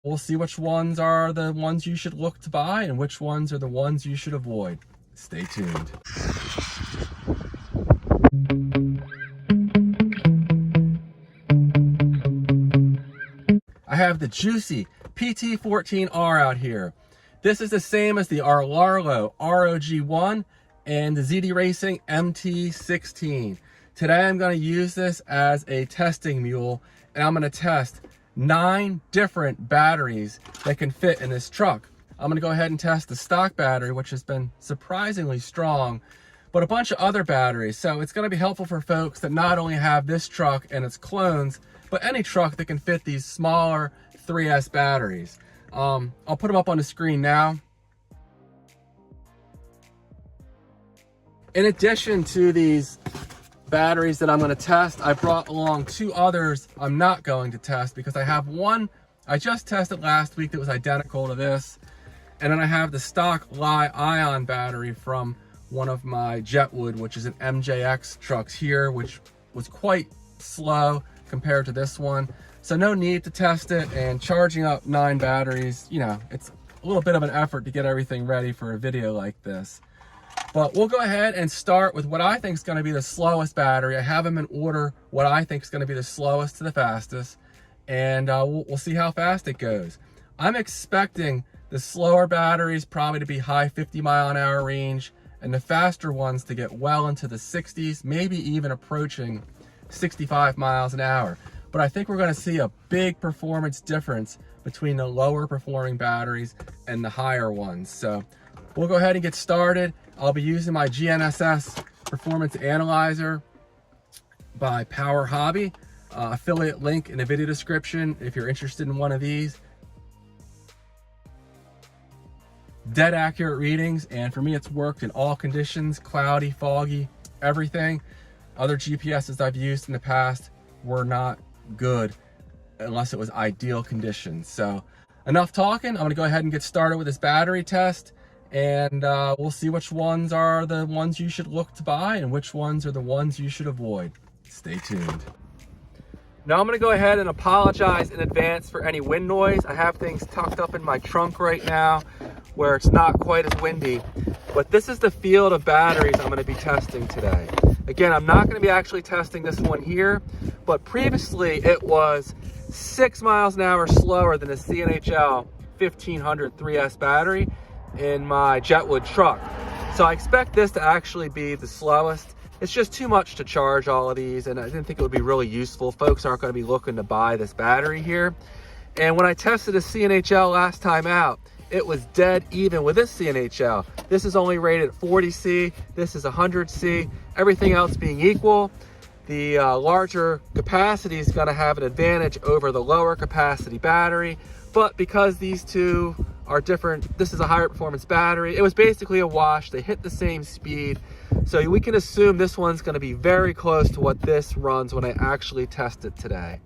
we'll see which ones are the ones you should look to buy and which ones are the ones you should avoid. Stay tuned. I have the juicy PT14R out here. This is the same as the Arlarlo ROG1 and the ZD Racing MT16. Today I'm going to use this as a testing mule, and I'm going to test 9 different batteries that can fit in this truck. I'm going to go ahead and test the stock battery, which has been surprisingly strong, but a bunch of other batteries. So it's going to be helpful for folks that not only have this truck and its clones, but any truck that can fit these smaller 3S batteries. I'll put them up on the screen now. In addition to these batteries that I'm going to test, I brought along 2 others I'm not going to test, because I have one I just tested last week that was identical to this, and then I have the stock Li-ion battery from one of my Jetwood, which is an MJX trucks here, which was quite slow compared to this one. So no need to test it, and charging up 9 batteries, you know, it's a little bit of an effort to get everything ready for a video like this. But we'll go ahead and start with what I think is going to be the slowest battery. I have them in order, what I think is going to be the slowest to the fastest, and we'll see how fast it goes. I'm expecting the slower batteries probably to be high 50-mile-an-hour range, and the faster ones to get well into the 60s, maybe even approaching 65 miles an hour. But I think we're going to see a big performance difference between the lower performing batteries and the higher ones. So we'll go ahead and get started. I'll be using my GNSS Performance Analyzer by Power Hobby. Affiliate link in the video description if you're interested in one of these. Dead accurate readings, and for me it's worked in all conditions, cloudy, foggy, everything. Other GPSs I've used in the past were not good unless it was ideal conditions. So enough talking, I'm going to go ahead and get started with this battery test, and we'll see which ones are the ones you should look to buy and which ones are the ones you should avoid. Stay tuned. Now I'm going to go ahead and apologize in advance for any wind noise. I have things tucked up in my trunk right now where it's not quite as windy, but this is the field of batteries I'm going to be testing today. Again, I'm not going to be actually testing this one here, but previously it was 6 miles an hour slower than the CNHL 1500 3S battery in my Jetwood truck. So I expect this to actually be the slowest. It's just too much to charge all of these, and I didn't think it would be really useful. Folks aren't going to be looking to buy this battery here. And when I tested a CNHL last time out, it was dead even with this CNHL. This is only rated 40C, this is 100C, everything else being equal. The larger capacity is going to have an advantage over the lower capacity battery, but because these two are different, this is a higher performance battery, it was basically a wash. They hit the same speed, so we can assume this one's going to be very close to what this runs when I actually test it today.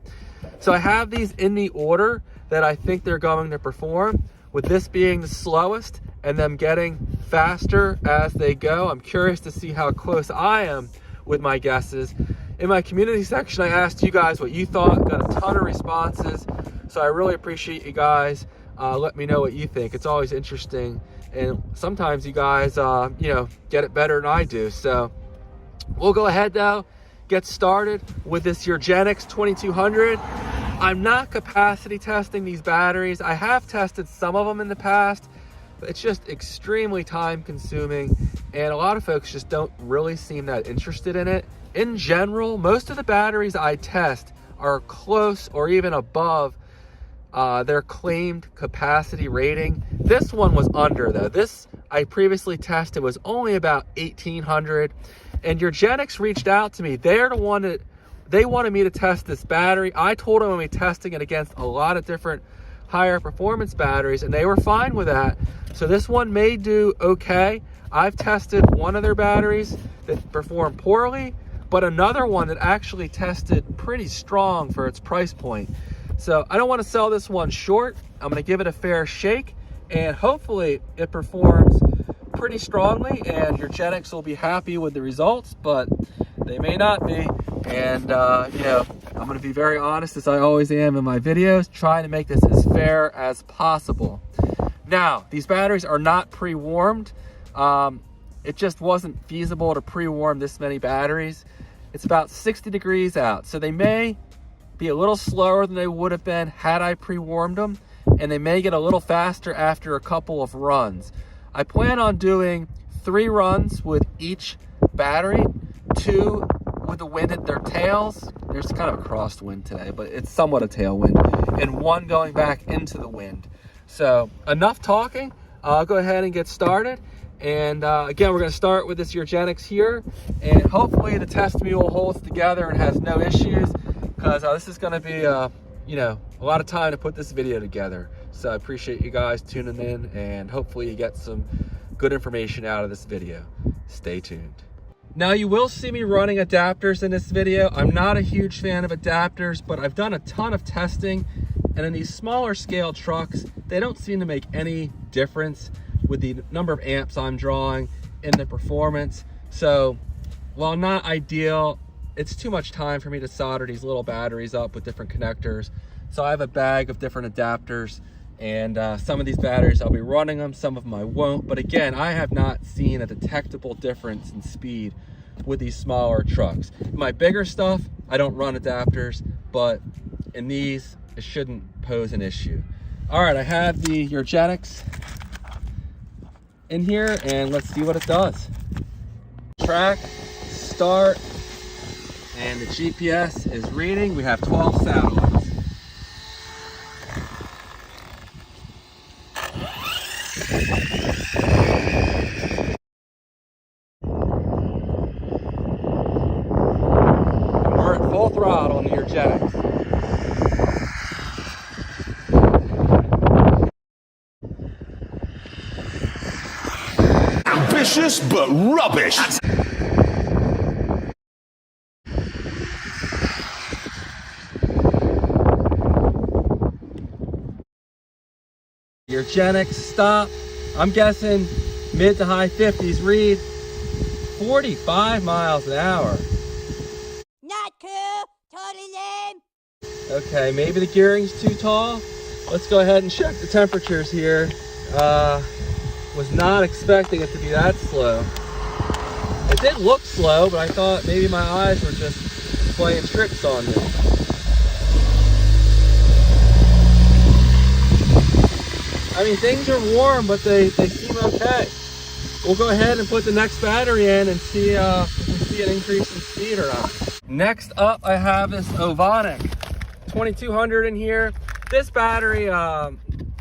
So I have these in the order that I think they're going to perform, with this being the slowest and them getting faster as they go. I'm curious to see how close I am with my guesses. In my community section, I asked you guys what you thought, got a ton of responses, so I really appreciate you guys. Let me know what you think. It's always interesting, and sometimes you guys you know, get it better than I do. So we'll go ahead though, get started with this Urgenex 2200. I'm not capacity testing these batteries. I have tested some of them in the past, but it's just extremely time consuming, and a lot of folks just don't really seem that interested in it. In general, most of the batteries I test are close or even above their claimed capacity rating. This one was under though. This I previously tested was only about 1800, and Urgenex reached out to me. They're the one that they wanted me to test this battery. I told them I'm going to be testing it against a lot of different higher performance batteries, and they were fine with that. So this one may do okay. I've tested one of their batteries that performed poorly, but another one that actually tested pretty strong for its price point. So I don't want to sell this one short. I'm going to give it a fair shake, and hopefully it performs pretty strongly and Urgenex will be happy with the results, but they may not be. And you know, I'm going to be very honest, as I always am in my videos, trying to make this as fair as possible. Now, these batteries are not pre-warmed. It just wasn't feasible to pre-warm this many batteries. It's about 60 degrees out, so they may be a little slower than they would have been had I pre-warmed them, and they may get a little faster after a couple of runs. I plan on doing 3 runs with each battery, 2 with the wind at their tails. There's kind of a crosswind today, but it's somewhat a tailwind, and 1 going back into the wind. So enough talking. I'll go ahead and get started. And again, we're going to start with this Urgenex here, and hopefully the test mule holds together and has no issues, because this is going to be you know, a lot of time to put this video together. So I appreciate you guys tuning in, and hopefully you get some good information out of this video. Stay tuned. Now, you will see me running adapters in this video. I'm not a huge fan of adapters, but I've done a ton of testing, and in these smaller scale trucks, they don't seem to make any difference with the number of amps I'm drawing and the performance. So while not ideal, it's too much time for me to solder these little batteries up with different connectors. So I have a bag of different adapters, and some of these batteries I'll be running them, some of them I won't. But again, I have not seen a detectable difference in speed with these smaller trucks. My bigger stuff, I don't run adapters, but in these, it shouldn't pose an issue. All right, I have the Urgenex in here, and let's see what it does. Track, start, and the GPS is reading. We have 12 satellites. We're at full throttle on the Urgenex. Ambitious but rubbish. Urgenex stop. I'm guessing mid to high 50s read, 45 miles an hour. Not cool, totally lame. Okay, maybe the gearing's too tall. Let's go ahead and check the temperatures here. Was not expecting it to be that slow. It did look slow, but I thought maybe my eyes were just playing tricks on me. I mean, things are warm, but they seem okay. We'll go ahead and put the next battery in and see if we see an increase in speed or not. Next up, I have this Ovonic 2200 in here. This battery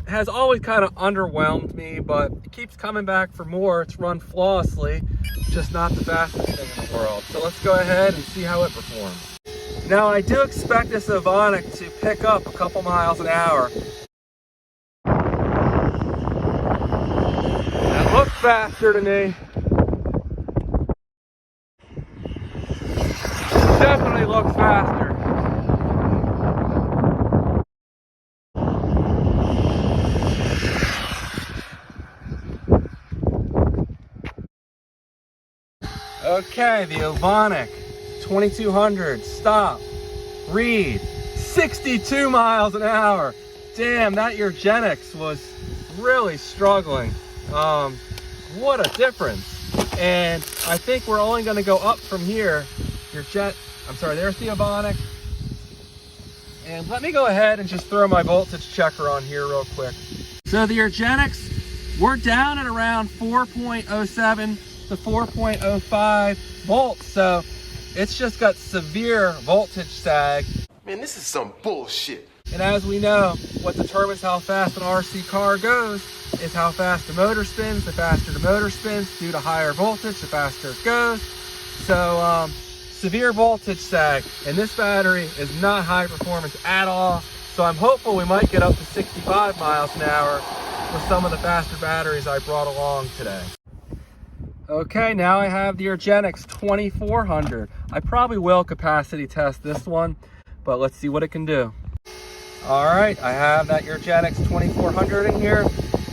has always kind of underwhelmed me, but it keeps coming back for more. It's run flawlessly, just not the fastest thing in the world. So let's go ahead and see how it performs. Now, I do expect this Ovonic to pick up a couple miles an hour. That looks faster to me. Definitely looks faster. Okay, the Ovonic 2200, stop, read, 62 miles an hour. Damn, that Urgenex was really struggling. What a difference. And I think we're only going to go up from here. There's the Ovonic. And let me go ahead and just throw my voltage checker on here real quick. So the Urgenex, we're down at around 4.07 to 4.05 volts, so it's just got severe voltage sag. Man, this is some bullshit. And as we know, what determines how fast an RC car goes is how fast the motor spins. The faster the motor spins, due to higher voltage, the faster it goes. So severe voltage sag, and this battery is not high performance at all. So I'm hopeful we might get up to 65 miles an hour with some of the faster batteries I brought along today. Okay, now I have the Urgenex 2400. I probably will capacity test this one, but let's see what it can do. All right, I have that Urgenex 2400 in here,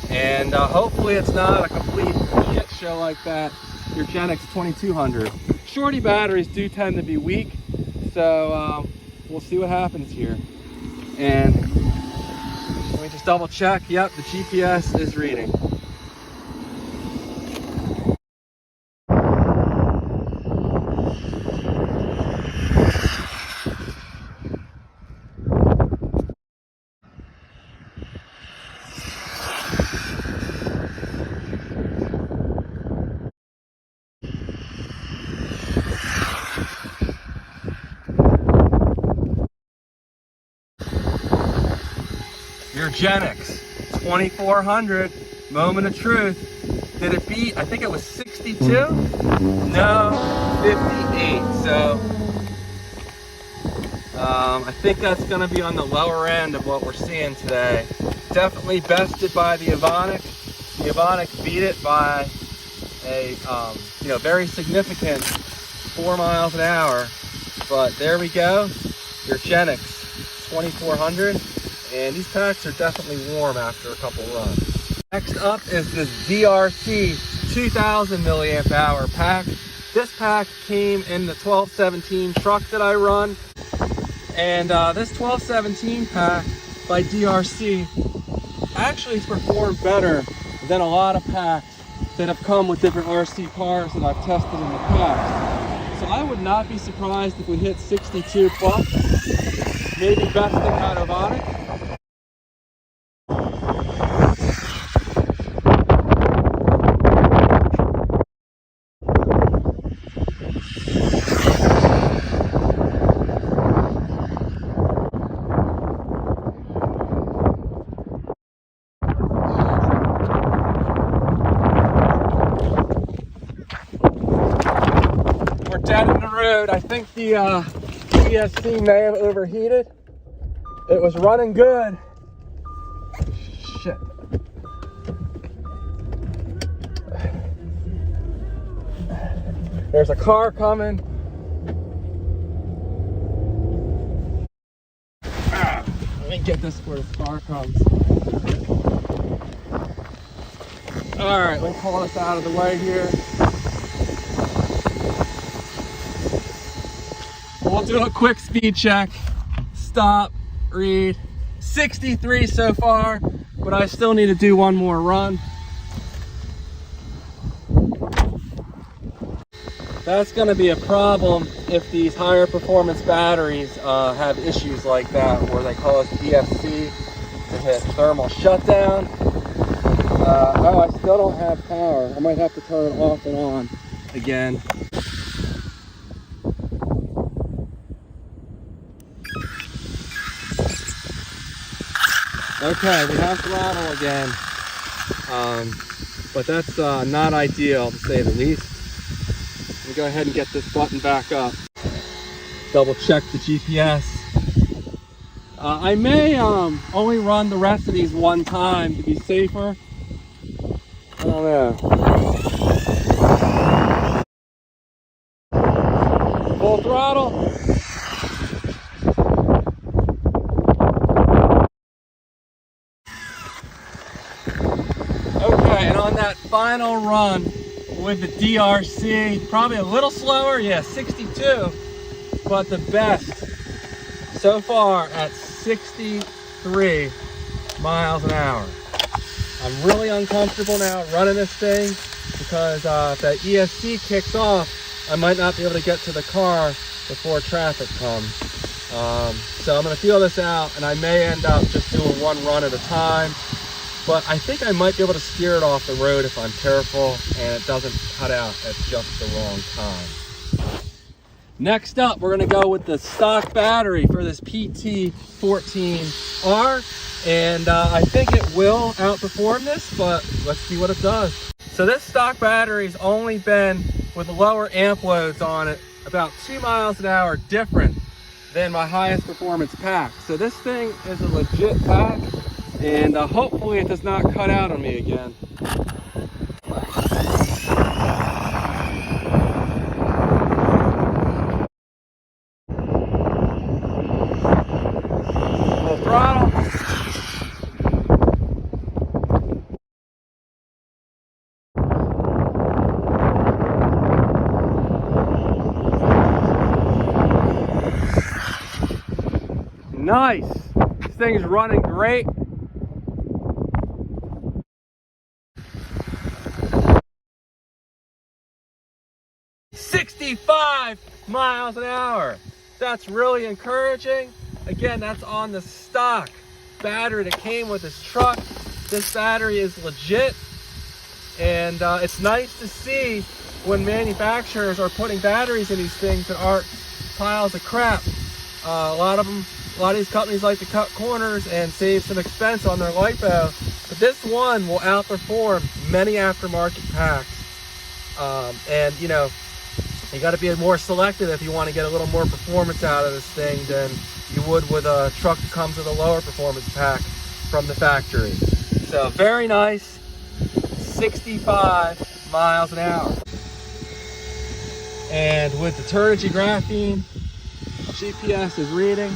and hopefully it's not a complete shit show like that Urgenex 2200. Shorty batteries do tend to be weak, so we'll see what happens here. And let me just double check. Yep, the GPS is reading. Urgenex 2400, moment of truth. Did it beat? I think it was 62? No, 58. So I think that's going to be on the lower end of what we're seeing today. Definitely bested by the Ovonic. The Ovonic beat it by a very significant 4 miles an hour. But there we go, Urgenex 2400. And these packs are definitely warm after a couple runs. Next up is this DRC 2000 milliamp hour pack. This pack came in the 1217 truck that I run. And this 1217 pack by DRC actually has performed better than a lot of packs that have come with different RC cars that I've tested in the past. So I would not be surprised if we hit 62 plus, maybe besting out Ovonic. Down in the road, I think the ESC may have overheated. It was running good. Shit. There's a car coming. Let me get this before the car comes. All right, let me pull this out of the way here. We'll do a quick speed check. Stop, read. 63 so far, but I still need to do one more run. That's going to be a problem if these higher performance batteries have issues like that, where they cause DFC to hit thermal shutdown. Oh, I still don't have power. I might have to turn it off and on again. Okay, we have throttle again, but that's not ideal to say the least. Let me go ahead and get this button back up. Double check the GPS. I may only run the rest of these one time to be safer. I don't know. Full throttle. Okay, and on that final run with the DRC, probably a little slower, yeah, 62, but the best so far at 63 miles an hour. I'm really uncomfortable now running this thing because if that ESC kicks off, I might not be able to get to the car before traffic comes. So I'm going to feel this out, and I may end up just doing one run at a time. But I think I might be able to steer it off the road if I'm careful and it doesn't cut out at just the wrong time. Next up, we're going to go with the stock battery for this PT14R. And I think it will outperform this, but let's see what it does. So this stock battery's only been with lower amp loads on it about 2 miles an hour different than my highest performance pack. So this thing is a legit pack. And hopefully it does not cut out on me again. Full throttle. Nice. This thing's running great. "65 miles an hour. That's really encouraging. Again, that's on the stock battery that came with this truck. This battery is legit, and it's nice to see when manufacturers are putting batteries in these things that aren't piles of crap. A lot of these companies like to cut corners and save some expense on their LiPo, but this one will outperform many aftermarket packs. And you know, you got to be more selective if you want to get a little more performance out of this thing than you would with a truck that comes with a lower performance pack from the factory. So very nice, 65 miles an hour. And with the Turnigy graphene, GPS is reading.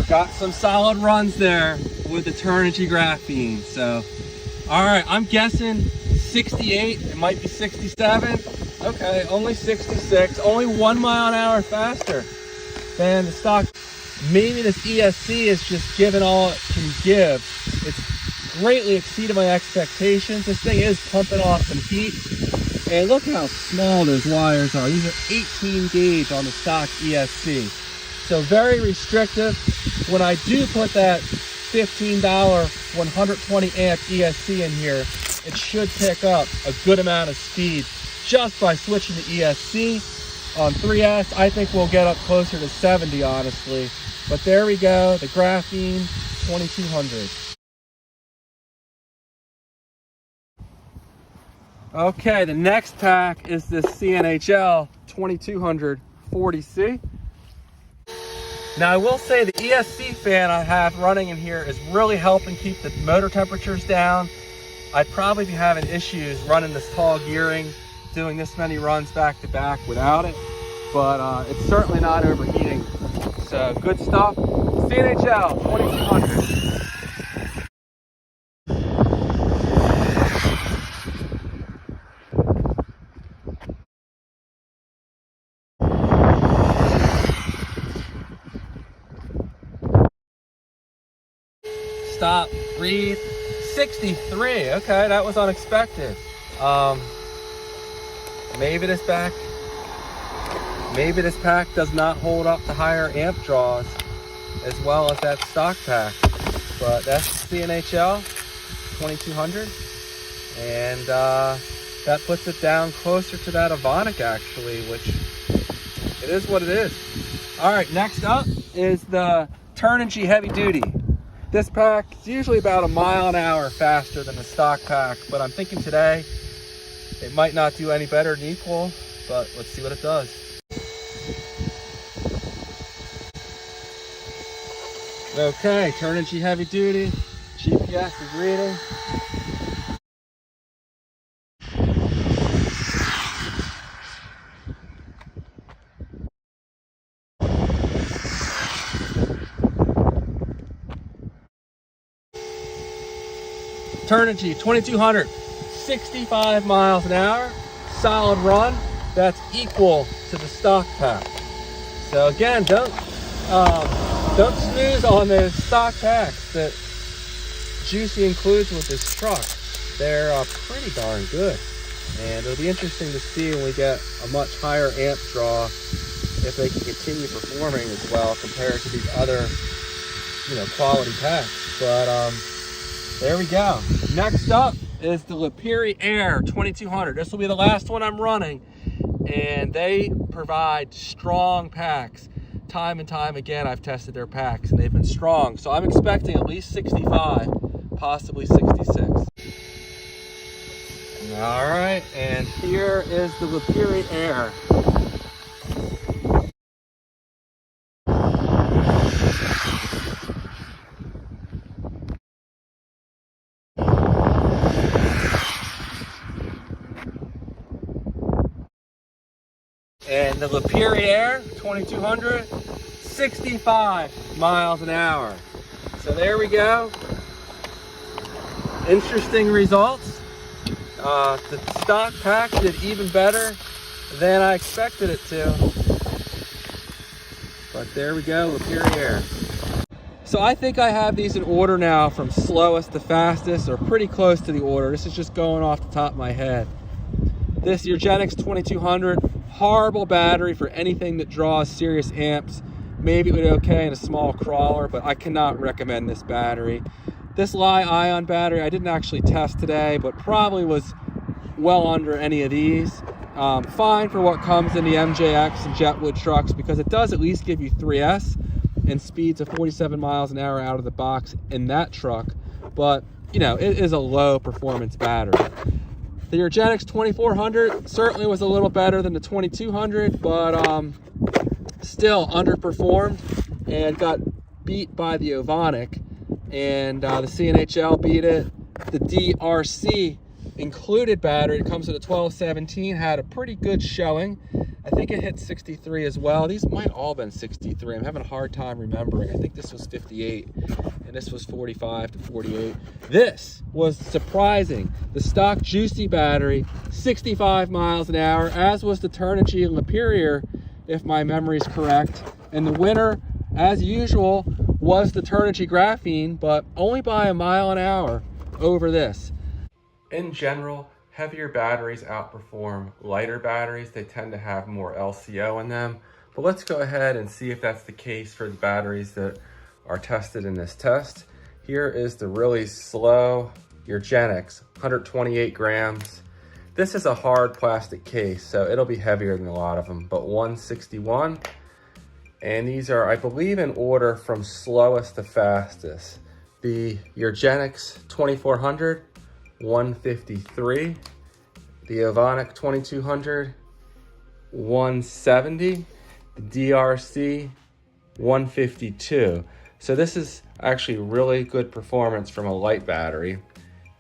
Got some solid runs there with the Turnigy graphene. So, all right, I'm guessing 68. It might be 67. Okay, only 66. Only 1 mile an hour faster than the stock. Maybe this ESC is just giving all it can give. It's greatly exceeded my expectations. This thing is pumping off some heat. And look how small those wires are. These are 18 gauge on the stock ESC. So very restrictive. When I do put that $15 120 amp ESC in here, it should pick up a good amount of speed just by switching to ESC. On 3S, I think we'll get up closer to 70, honestly. But there we go, the graphene 2200. Okay, the next pack is this CNHL 2200 40C. Now I will say the ESC fan I have running in here is really helping keep the motor temperatures down. I'd probably be having issues running this tall gearing, doing this many runs back to back without it, but it's certainly not overheating. So good stuff. CNHL 2200. Stop, breathe. 63. Okay, that was unexpected. Maybe this pack does not hold up to higher amp draws as well as that stock pack. But that's CNHL 2200, and that puts it down closer to that Ovonic actually, which it is what it is. All right, next up is the Turnigy Heavy Duty. This pack is usually about 1 mile an hour faster than the stock pack, but I'm thinking today it might not do any better than equal, but let's see what it does. Okay, Turnigy Heavy Duty, GPS is reading. Turnigy 2200, 65 miles an hour, solid run. That's equal to the stock pack. So again, don't snooze on those stock packs that Juicy includes with this truck. They're pretty darn good, and it'll be interesting to see when we get a much higher amp draw if they can continue performing as well compared to these other, quality packs. But there we go. Next up is the Liperior 2200. This will be the last one I'm running, and they provide strong packs. Time and time again, I've tested their packs, and they've been strong. So I'm expecting at least 65, possibly 66. All right, and here is the Liperior. And the Liperior 2200, 65 miles an hour. So there we go. Interesting results. The stock pack did even better than I expected it to. But there we go, Liperior. So I think I have these in order now from slowest to fastest, or pretty close to the order. This is just going off the top of my head. This Urgenex 2200, horrible battery for anything that draws serious amps. Maybe it would be okay in a small crawler, but I cannot recommend this battery. This Li-ion battery I didn't actually test today, but probably was well under any of these. Fine for what comes in the MJX and Jetwood trucks, because it does at least give you 3S and speeds of 47 miles an hour out of the box in that truck. But, you know, it is a low performance battery. The Urgenex 2400 certainly was a little better than the 2200, but still underperformed and got beat by the Ovonic, and the CNHL beat it. The DRC included battery, it comes with a 1217, had a pretty good showing. I think it hit 63 as well. These might all been 63. I'm having a hard time remembering. I think this was 58 and this was 45 to 48. This was surprising. The stock Juicy battery, 65 miles an hour, as was the Turnigy and Liperior, if my memory is correct. And the winner, as usual, was the Turnigy Graphene, but only by a mile an hour over this. In general, heavier batteries outperform lighter batteries. They tend to have more LCO in them. But let's go ahead and see if that's the case for the batteries that are tested in this test. Here is the really slow Urgenex, 128 grams. This is a hard plastic case, so it'll be heavier than a lot of them, but 161. And these are, I believe, in order from slowest to fastest. The Urgenex 2400, 153. The Ovonic 2200, 170. The DRC, 152. So this is actually really good performance from a light battery.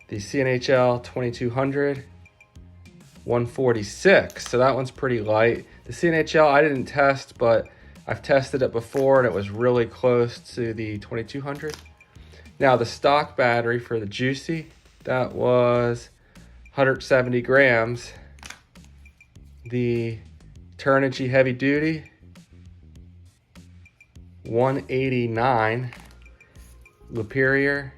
The CNHL 2200, 146. So that one's pretty light. The CNHL I didn't test, but I've tested it before and it was really close to the 2200. Now the stock battery for the Juicy, that was 170 grams. The Turnigy Heavy Duty, 189. Liperior,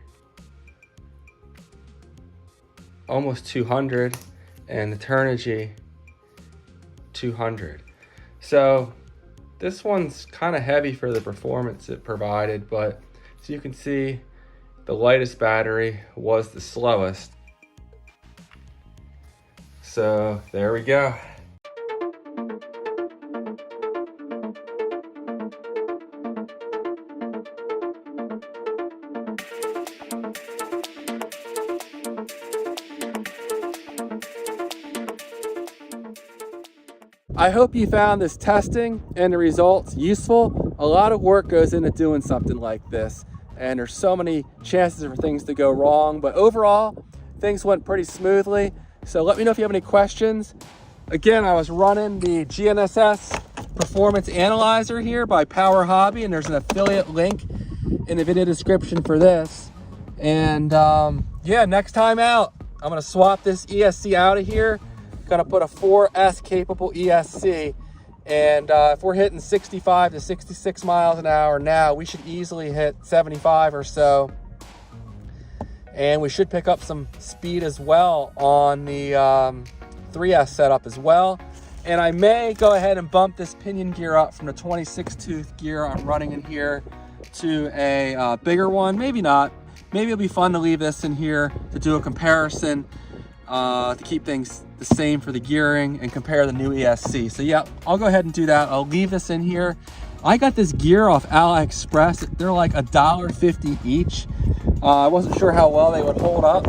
almost 200. And the Turnigy, 200. So this one's kind of heavy for the performance it provided, but as you can see, the lightest battery was the slowest. So there we go. I hope you found this testing and the results useful. A lot of work goes into doing something like this, and there's so many chances for things to go wrong, but overall things went pretty smoothly. So let me know if you have any questions. Again, I was running the GNSS Performance Analyzer here by Power Hobby, and there's an affiliate link in the video description for this. And yeah, next time out, I'm gonna swap this ESC out of here. Gonna put a 4S capable ESC, and if we're hitting 65 to 66 miles an hour now, we should easily hit 75 or so, and we should pick up some speed as well on the 3S setup as well. And I may go ahead and bump this pinion gear up from the 26 tooth gear I'm running in here to a bigger one. Maybe not. Maybe it'll be fun to leave this in here to do a comparison, to keep things the same for the gearing and compare the new ESC. So yeah, I'll go ahead and do that. I'll leave this in here. I got this gear off AliExpress. They're like $1.50 each. I wasn't sure how well they would hold up,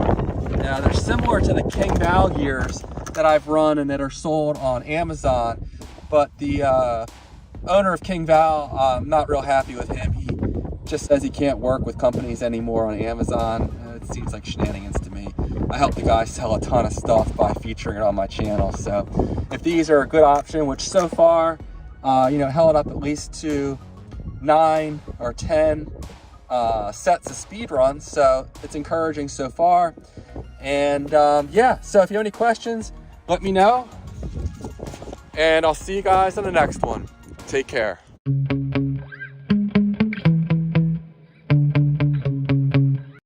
Now they're similar to the King Val gears that I've run and that are sold on Amazon, but the owner of King Val, I'm not real happy with him. He just says he can't work with companies anymore on Amazon. It seems like shenanigans to me. I help the guy sell a ton of stuff by featuring it on my channel. So if these are a good option, which so far, you know, held up at least to 9 or 10 sets of speed runs, so it's encouraging so far. And yeah, so if you have any questions, let me know, and I'll see you guys on the next one. Take care.